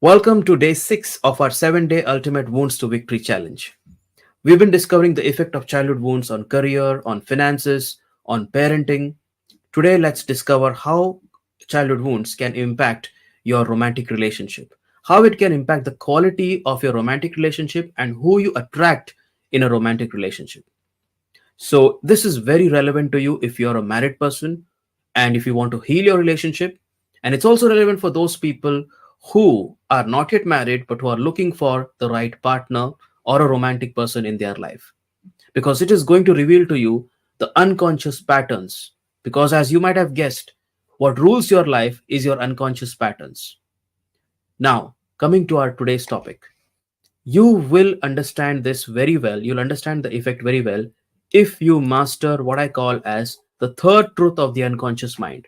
Welcome to day 6 of our 7-day Ultimate Wounds to Victory Challenge. We've been discovering the effect of childhood wounds on career, on finances, on parenting. Today, let's discover how childhood wounds can impact your romantic relationship, how it can impact the quality of your romantic relationship, and who you attract in a romantic relationship. So, this is very relevant to you if you're a married person and if you want to heal your relationship. And it's also relevant for those people who are not yet married but who are looking for the right partner or a romantic person in their life. Because it is going to reveal to you the unconscious patterns. Because as you might have guessed, what rules your life is your unconscious patterns. Now, coming to our today's topic, you will understand this very well. You'll understand the effect very well if you master what I call as the third truth of the unconscious mind.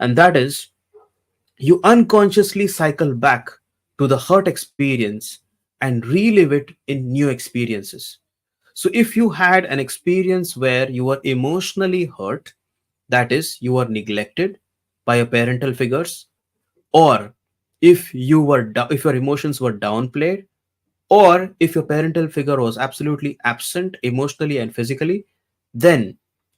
And that is, you unconsciously cycle back to the hurt experience and relive it in new experiences. So, if you had an experience where you were emotionally hurt, that is, you were neglected by your parental figures, or if your emotions were downplayed, or if your parental figure was absolutely absent emotionally and physically, then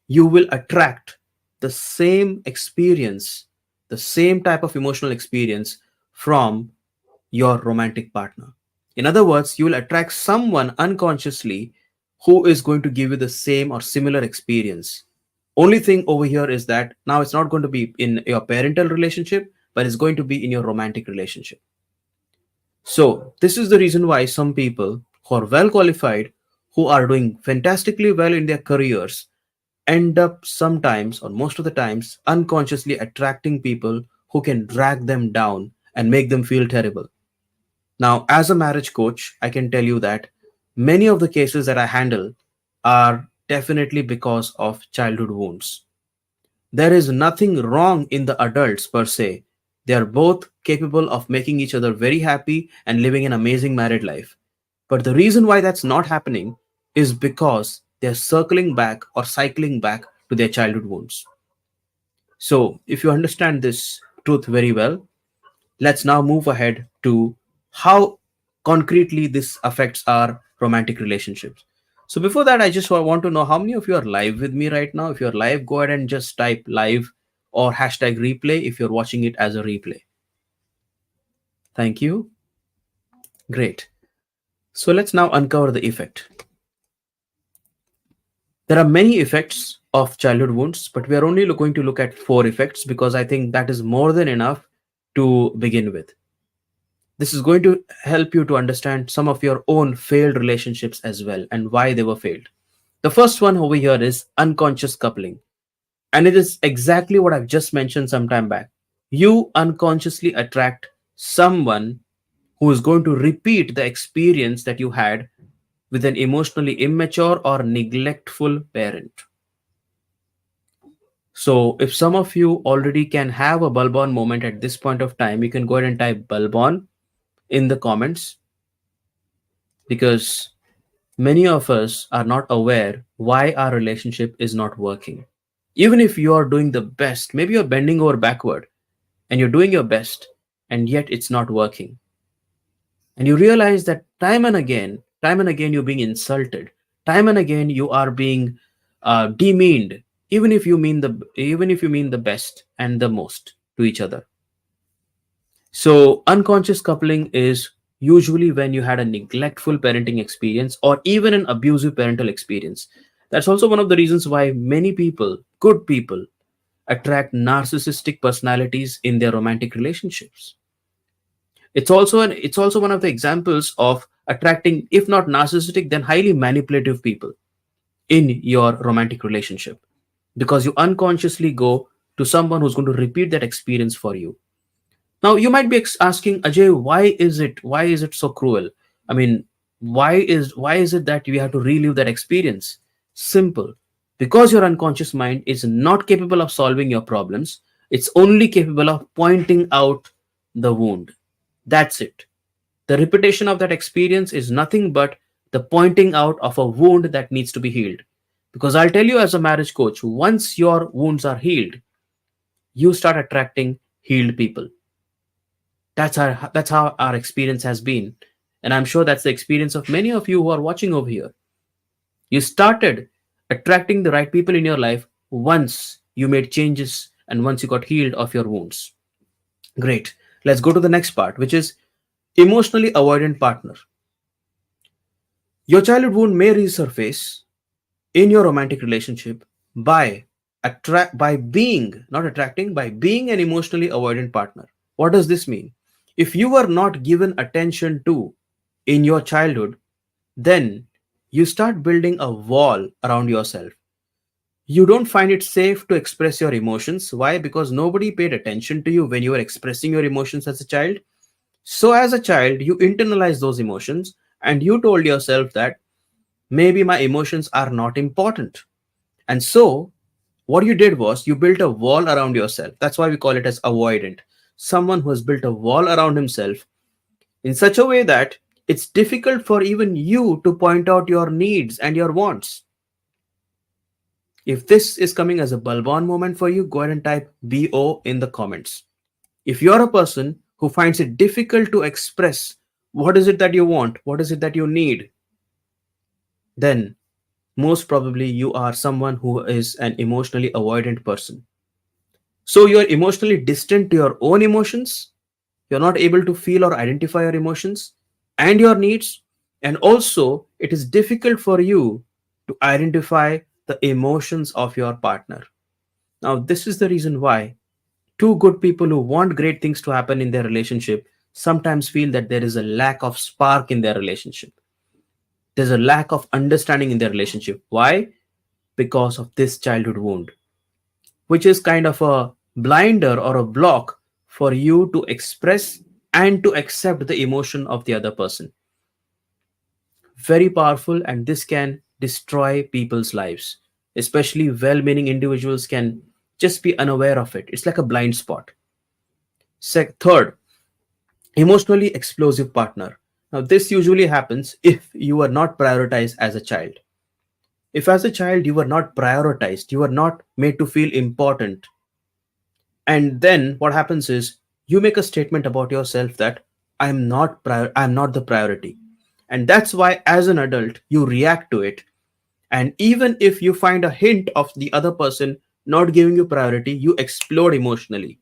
you will attract the same experience, the same type of emotional experience from your romantic partner. In other words, you will attract someone unconsciously who is going to give you the same or similar experience. Only thing over here is that now it's not going to be in your parental relationship, but it's going to be in your romantic relationship. So, this is the reason why some people who are well qualified, who are doing fantastically well in their careers, end up sometimes, or most of the times, unconsciously attracting people who can drag them down and make them feel terrible. Now, as a marriage coach, I can tell you that many of the cases that I handle are definitely because of childhood wounds. There is nothing wrong in the adults per se. They are both capable of making each other very happy and living an amazing married life. But the reason why that's not happening is because they're circling back or cycling back to their childhood wounds. So, if you understand this truth very well, let's now move ahead to how concretely this affects our romantic relationships. So before that, I just want to know how many of you are live with me right now. If you're live, go ahead and just type live or hashtag replay if you're watching it as a replay. Thank you. Great. So let's now uncover the effect. There are many effects of childhood wounds, but we are only going to look at 4 effects because I think that is more than enough to begin with. This is going to help you to understand some of your own failed relationships as well and why they were failed. The first one over here is unconscious coupling. And it is exactly what I've just mentioned some time back. You unconsciously attract someone who is going to repeat the experience that you had with an emotionally immature or neglectful parent. So, if some of you already can have a bulb on moment at this point of time, you can go ahead and type bulb on in the comments because many of us are not aware why our relationship is not working. Even if you are doing the best, maybe you're bending over backward and you're doing your best, and yet it's not working. And you realize that time and again, you're being insulted. Time and again, you are being demeaned, even if you mean the best and the most to each other. So, unconscious coupling is usually when you had a neglectful parenting experience or even an abusive parental experience. That's also one of the reasons why many people, good people, attract narcissistic personalities in their romantic relationships. It's also one of the examples of attracting, if not narcissistic, then highly manipulative people in your romantic relationship because you unconsciously go to someone who's going to repeat that experience for you. Now you might be asking, Ajay, why is it so cruel? I mean, why is it that we have to relive that experience? Simple. Because your unconscious mind is not capable of solving your problems, it's only capable of pointing out the wound. That's it. The repetition of that experience is nothing but the pointing out of a wound that needs to be healed. Because I'll tell you as a marriage coach, once your wounds are healed, you start attracting healed people. That's how our experience has been. And I'm sure that's the experience of many of you who are watching over here. You started attracting the right people in your life once you made changes and once you got healed of your wounds. Great. Let's go to the next part, which is emotionally avoidant partner. Your childhood wound may resurface in your romantic relationship by by being not attracting by being an emotionally avoidant partner. What does this mean? If you were not given attention to in your childhood, then you start building a wall around yourself. You don't find it safe to express your emotions. Why? Because nobody paid attention to you when you were expressing your emotions as a child. So as a child you internalize those emotions, and you told yourself that maybe my emotions are not important. And so, what you did was you built a wall around yourself. That's why we call it as avoidant. Someone who has built a wall around himself in such a way that it's difficult for even you to point out your needs and your wants. If this is coming as a bulb-on moment for you, go ahead and type BO in the comments. If you're a person who finds it difficult to express what is it that you want, what is it that you need, then most probably you are someone who is an emotionally avoidant person. So you're emotionally distant to your own emotions. You're not able to feel or identify your emotions and your needs. And also, it is difficult for you to identify the emotions of your partner. Now, this is the reason why two good people who want great things to happen in their relationship sometimes feel that there is a lack of spark in their relationship. There's a lack of understanding in their relationship. Why? Because of this childhood wound, which is kind of a blinder or a block for you to express and to accept the emotion of the other person. Very powerful, and this can destroy people's lives. Especially well meaning individuals can just be unaware of it. It's like a blind spot. Third, emotionally explosive partner. Now, this usually happens if you were not prioritized as a child. If as a child you were not prioritized, you were not made to feel important, and then what happens is you make a statement about yourself that I'm not the priority. And that's why as an adult you react to it. And even if you find a hint of the other person not giving you priority, you explode emotionally.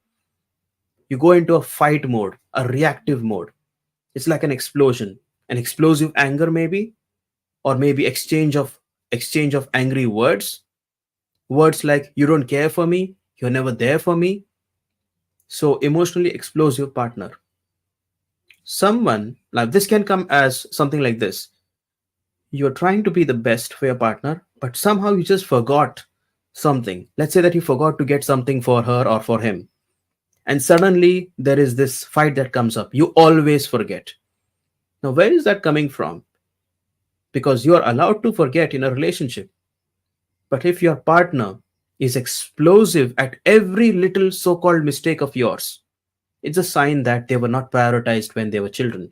You go into a fight mode, a reactive mode. It's like an explosion, an explosive anger maybe, or maybe exchange of angry words. Words like you don't care for me, you're never there for me. So emotionally explosive partner. Someone like this can come as something like this. You're trying to be the best for your partner, but somehow you just forgot something. Let's say that you forgot to get something for her or for him. And suddenly there is this fight that comes up. You always forget. Now, where is that coming from? Because you are allowed to forget in a relationship. But if your partner is explosive at every little so called mistake of yours, it's a sign that they were not prioritized when they were children.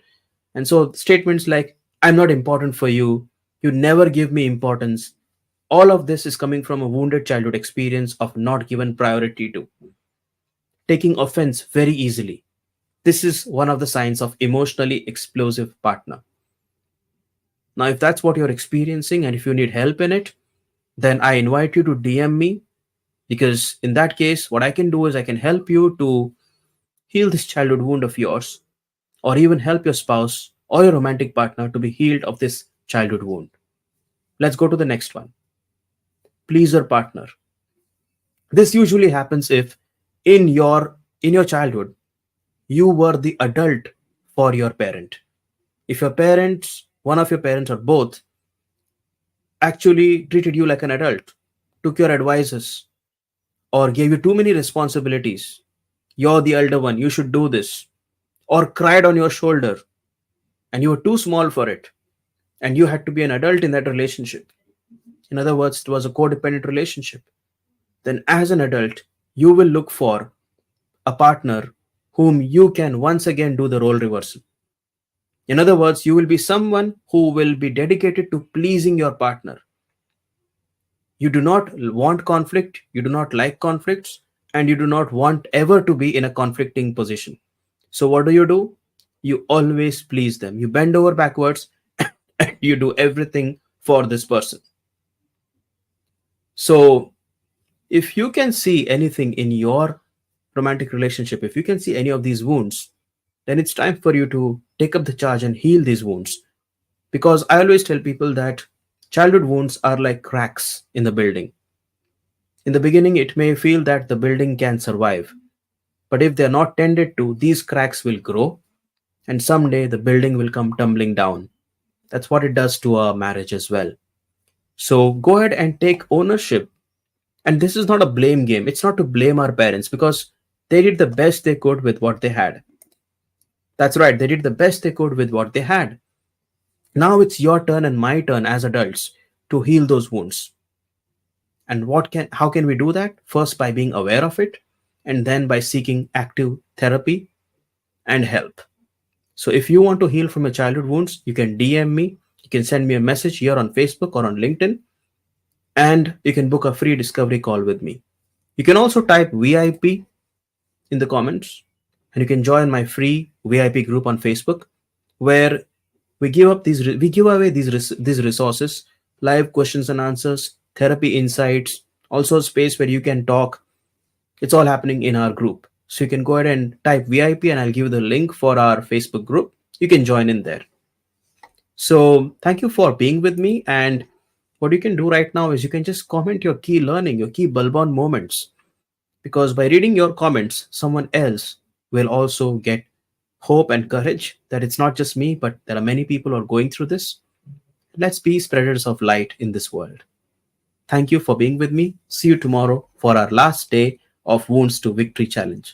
And so statements like, I'm not important for you, you never give me importance, all of this is coming from a wounded childhood experience of not given priority to, taking offense very easily. This is one of the signs of emotionally explosive partner. Now, if that's what you're experiencing and if you need help in it, then I invite you to DM me, because in that case, what I can do is I can help you to heal this childhood wound of yours, or even help your spouse or your romantic partner to be healed of this childhood wound. Let's go to the next one. Pleaser partner. This usually happens if in your childhood you were the adult for your parent. If your parents, one of your parents or both, actually treated you like an adult, took your advices, or gave you too many responsibilities, you're the elder one, you should do this, or cried on your shoulder and you were too small for it, and you had to be an adult in that relationship. In other words, it was a codependent relationship. Then, as an adult, you will look for a partner whom you can once again do the role reversal. In other words, you will be someone who will be dedicated to pleasing your partner. You do not want conflict, you do not like conflicts, and you do not want ever to be in a conflicting position. So what do? You always please them. You bend over backwards and you do everything for this person. So if you can see anything in your romantic relationship, if you can see any of these wounds, then it's time for you to take up the charge and heal these wounds. Because I always tell people that childhood wounds are like cracks in the building. In the beginning, it may feel that the building can survive, but if they're not tended to, these cracks will grow, and someday the building will come tumbling down. That's what it does to a marriage as well. So go ahead and take ownership. And this is not a blame game. It's not to blame our parents because they did the best they could with what they had. That's right, they did the best they could with what they had. Now it's your turn and my turn as adults to heal those wounds. And how can we do that? First by being aware of it, and then by seeking active therapy and help. So if you want to heal from your childhood wounds, you can DM me, you can send me a message here on Facebook or on LinkedIn, and you can book a free discovery call with me. You can also type VIP in the comments, and you can join my free VIP group on Facebook, where we give away these resources, live questions and answers, therapy insights, also a space where you can talk. It's all happening in our group. So you can go ahead and type VIP, and I'll give you the link for our Facebook group. You can join in there. So thank you for being with me. And what you can do right now is you can just comment your key learning, your key bulbon moments, because by reading your comments, someone else will also get hope and courage that it's not just me, but there are many people who are going through this. Let's be spreaders of light in this world. Thank you for being with me. See you tomorrow for our last day of Wounds to Victory Challenge.